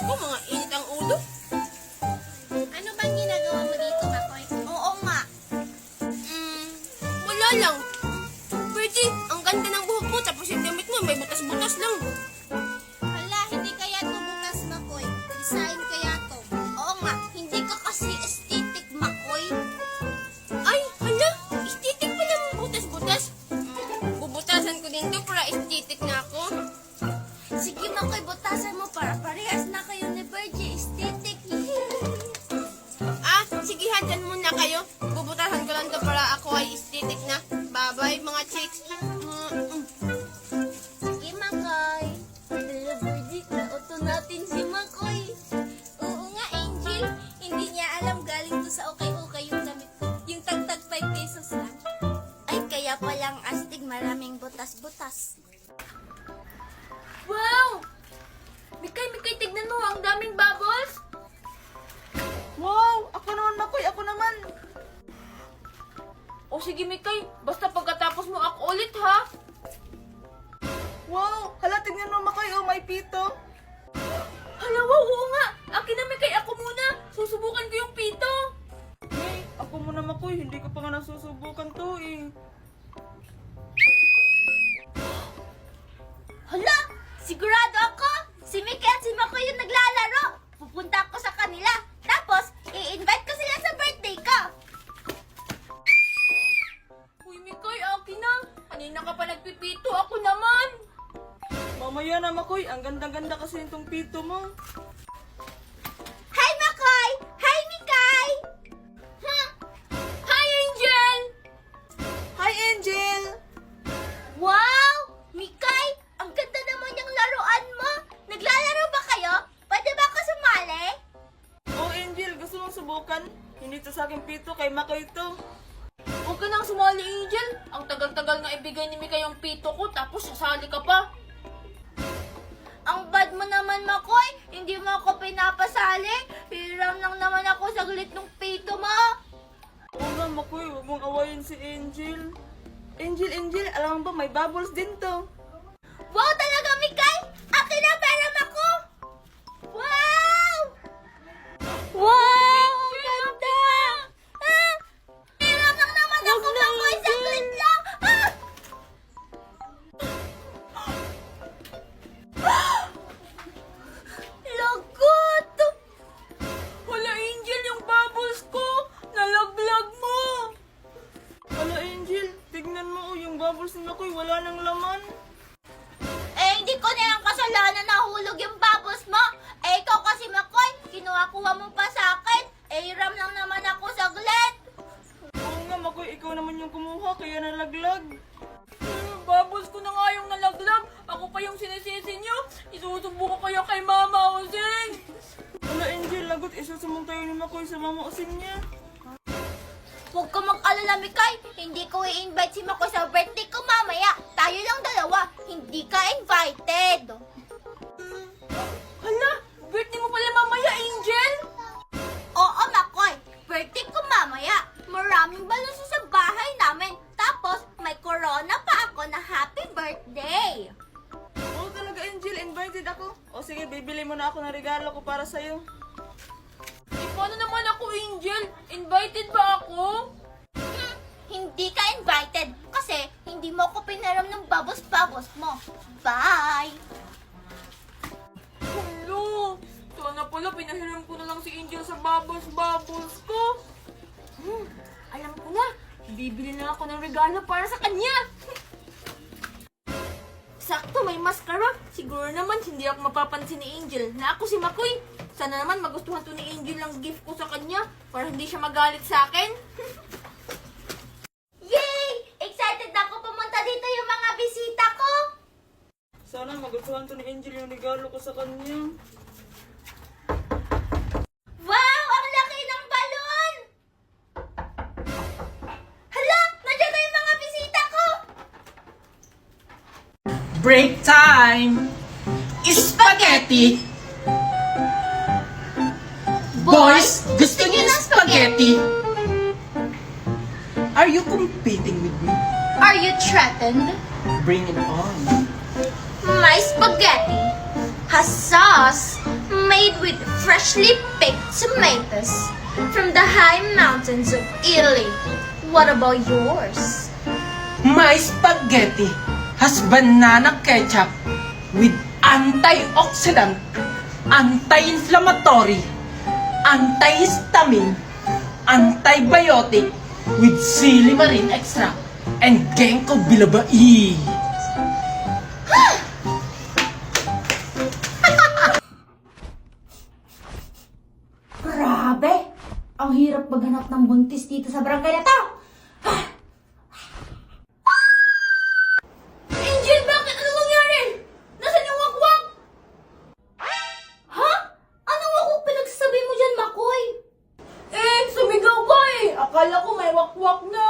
ko, mga init ang ulo. Ano bang ginagawa mo dito, Makoy? Oo nga. Wala lang. Pwede, ang ganda ng buhok mo, tapos yung damit mo, may butas-butas lang. Hala, hindi kaya ito bukas, Makoy. Design kaya to. Oo nga, hindi ka kasi aesthetic, Makoy. Ay, hala, aesthetic pala ng butas-butas. Bubutasan ko din to para aesthetic na ako. Sige, Makoy, butasan mo para parehas na kayo ni Virgie. Aesthetic. Sige, dyan muna kayo. Bubutasan ko lang to para ako ay aesthetic na. Bye-bye, mga chicks. Sige, Makoy. Hala, Virgie, nauto natin si Makoy. Oo nga, Angel. Hindi niya alam galing to sa okay-okay yung damit ko. Yung tagtag 5 pesos lang. Ay, kaya palang astig maraming butas-butas. Wow! Mikay, tignan mo. Ang daming bubbles. Wow! Ako naman, Makoy! Ako naman! O sige, Mikay. Basta pagkatapos mo ako ulit, ha? Wow! Hala, tignan mo, Makoy! Oh, may pito! Hala, wow, oo nga. Akin na, Mikay. Ako muna. Susubukan ko yung pito. Hey, ako muna, Makoy! Hindi ko pa nga nasusubukan to eh. Hala! Sigurado ako! Si Mickey at si Makoy yung naglalaro! Pupunta ako sa kanila. Tapos, i-invite ko sila sa birthday ko. Uy, Mikay, akin na. Kanina ka pa nagpipito. Ako naman. Mamaya na, Makoy! Ang ganda-ganda kasi itong pito mo. Hi, Makoy! Hi, Mikay! Hi, Angel! Hi, Angel! Wow! Mikay! Ang ganda naman yung laruan mo! Naglalaro ba kayo? Pwede ba ako sumali? Oh, Angel! Gusto mong subukan? Hindi to sa aking pito, kay Makoy to. Huwag ka nang sumali, Angel. Ang tagal-tagal nga ibigay ni Mikay yung pito ko, tapos sasali ka pa. Ang bad mo naman, Makoy! Hindi mo ako pinapasali! Hiram lang naman ako saglit ng pito mo! Oo nga, Makoy! Huwag mong awayin si Angel. Angel! Alam mo ba, may bubbles din to. Wow, talaga, Mikay! Akin na peram ako! Wow! Wow! Ang ganda! Ah! Hiram lang naman ako, Makoy! Saglit lang! Lagot! Wala, Angel, yung bubbles ko. Nalaglag mo. Hala, Angel! Tignan mo, oh, yung bubbles ni Makoy, wala nang laman. Eh, hindi ko na yung kasalanan nahulog yung bubbles mo. Eh, ikaw kasi, Makoy, kinuha-kuha mo pa sa akin. Eh, hiram lang naman ako saglit. Oo nga, Makoy, ikaw naman yung kumuha, kaya nalaglag. Bubbles ko na nga yung nalaglag. Ako pa yung sinisisi nyo. Isusubo ko kayo kay Mama Osing. Hala, Angel, lagot, isusumong tayo ni Makoy sa mama Osing niya. Huwag ka mag-alala, Mikay. Hindi ko i-invite si Makoy sa birthday ko mamaya. Tayo lang dalawa. Hindi ka invited. Hala, birthday mo pala mamaya, Angel. Oo, Makoy. Birthday ko mamaya. Maraming baluso sa bahay namin. Tapos, may corona pa ako na happy birthday. Oo talaga, Angel, invited ako. O sige, bibili mo na ako ng regalo ko para sa'yo. Paano naman ako, Angel? Invited ba ako? Hindi ka invited kasi hindi mo ako pinaram ng babos-babos mo. Bye! Hello! Sana pala pinahiram ko na lang si Angel sa bubbles ko. Alam ko na, bibili na ako ng regalo para sa kanya. Sakto, may mascara. Siguro naman hindi ako mapapansin ni Angel na ako si Makoy. Sana naman magustuhan to ni Angel ang gift ko sa kanya para hindi siya magalit sa akin. Yay! Excited ako pumunta dito yung mga bisita ko. Sana magustuhan to ni Angel yung regalo ko sa kanya. Wow! Ang laki ng balon! Hala! Nandiyan na yung mga bisita ko! Break time! Spaghetti! Boys, gusto niyo ng spaghetti? Are you competing with me? Are you threatened? Bring it on. My spaghetti has sauce. made with freshly picked tomatoes from the high mountains of Italy. What about yours? My spaghetti has banana ketchup with antioxidant, anti-inflammatory, antihistamine, antibiotic with silimarin extract and ginkgo biloba E. Grabe! Ang hirap maghanap ng buntis dito sa barangay na to! Angel, bakit? Ano nangyari? Nasaan yung wakwak? Ha? Anong wakwak pinagsasabi mo dyan, Makoy? Sumigaw ka eh! Akala ko may wakwak na!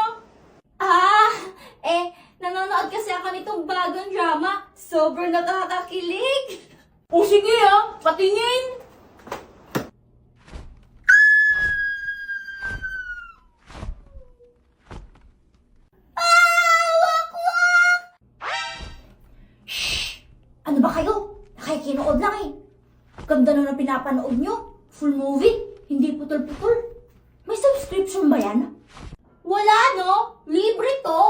Nanonood kasi ako nitong bagong drama. Sobrang nakakakilig. O sige patingin! Ano ba kayo? Nakikinood lang eh. Ganda na pinapanood nyo. Full movie. Hindi putol-putol. May subscription ba yan? Wala, no? Libre to.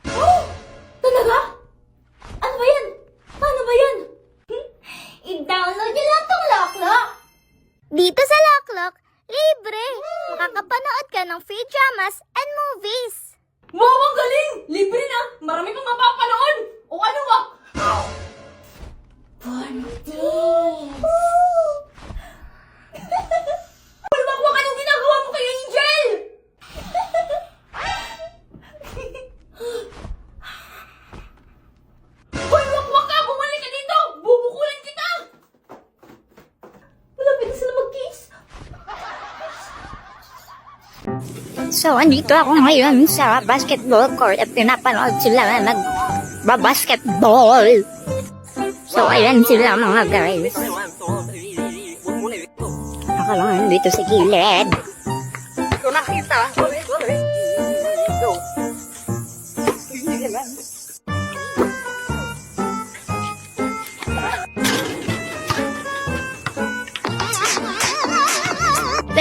Oh! Talaga? Ano ba yan? Paano ba yan? I-download nyo lang tong Loklok. Dito sa Loklok, libre! Makakapanood ka ng free dramas and movies. Wow, ang galing! Libre na! Marami kang mapapanood! O ano ba? Pulmakwa ka yung ginagawa mo kay Angel! Pulmakwa ka! Bumalik ka dito! Bubukulin kita! Malapit na sila mag-kiss! So, andito ako ngayon sa basketball court at pinapanood sila nag-basketball. So, ayan sila mga guys. Ako lang dito sa gilid. Ito nakita.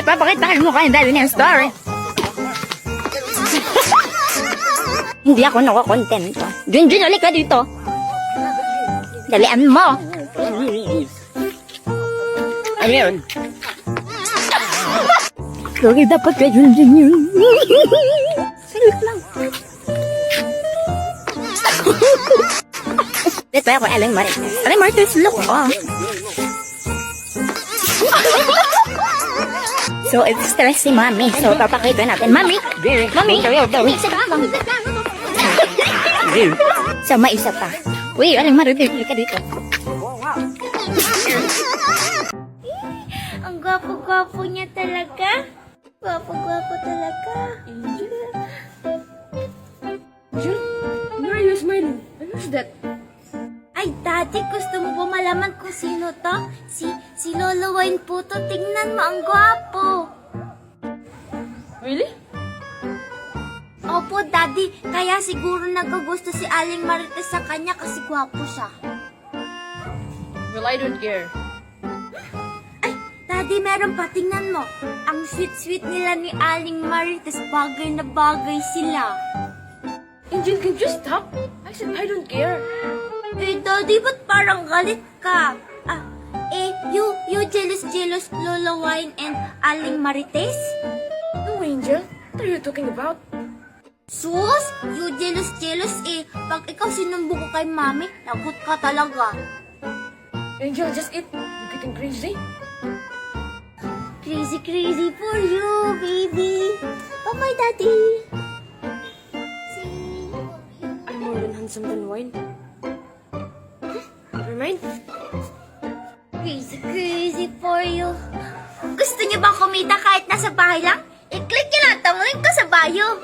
Papakita mo kayo dahil ng story. Hindi ako nako-contento. Junjun, ulit ka dito. Dalian mo. Ano yun? Sorry, dapat ka Junjun yun. Salit lang. Dito ako, Aling Marites. Aling Marites, look. Oh. So, it's stress si Mami. So, papakita natin. Mami! Mami! So, may isa pa. Uy, aling maribig ka dito. Ang gwapo-gwapo niya talaga. Gwapo-gwapo talaga. Angel, why are you smiling? And who's that? Ay, Daddy, gusto mo ba malaman kung sino to? Si Lolo Wayne po to. Tingnan mo, ang gwapo. Really? Opo, Daddy. Kaya siguro nagkagusto si Aling Marites sa kanya kasi gwapo siya. Well, I don't care. Ay, Daddy, meron pa. Tingnan mo. Ang sweet-sweet nila ni Aling Marites. Bagay na bagay sila. Angel, can you stop? I said I don't care. Eh, Daddy, ba't parang galit ka? You jealous Lola Wine and Aling Marites? No, Angel. What are you talking about? Sus, you jealous eh. Pag ikaw sinumbong ko kay Mami, lagot ka talaga. Angel, just eat. You're getting crazy. Crazy for you, baby. Okay, Daddy. I'm more than handsome than wine. Never mind. Crazy for you. Gusto niyo bang kumita kahit nasa bahay lang? I-click niyo lang tong link ko sa bio.